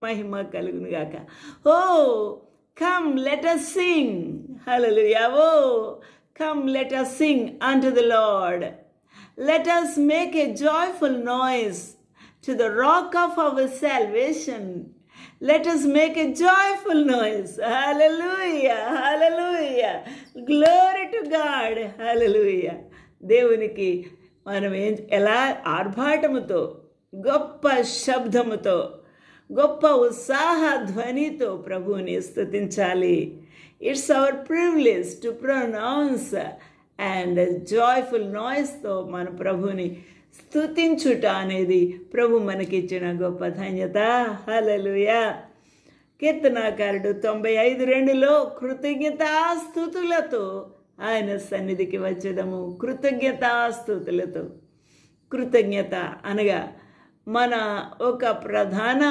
మహిమ కలుగును గాక. O come let us sing. Hallelujah. O come let us sing unto the Lord. Let us make a joyful noise to the rock of our salvation. Let us make a joyful noise. Hallelujah. Hallelujah. Glory to God. Hallelujah. దేవునికి మనం ఎలా ఆర్భాటముతో, గొప్ప శబ్దముతో, గొప్ప ఉత్సాహ ధ్వనితో ప్రభువుని స్తుతించాలి. It's our privilege to pronounce and joyful నాయిస్తో మన ప్రభుని స్తుతించుట అనేది ప్రభు మనకిచ్చిన గొప్ప ధన్యత. హల్లెలూయా. కీర్తనాకారుడు 95:2 కృతజ్ఞతాస్తుతులతో ఆయన సన్నిధికి వచ్చేదము. కృతజ్ఞతాస్తుతులతో. కృతజ్ఞత అనగా మన ఒక ప్రధాన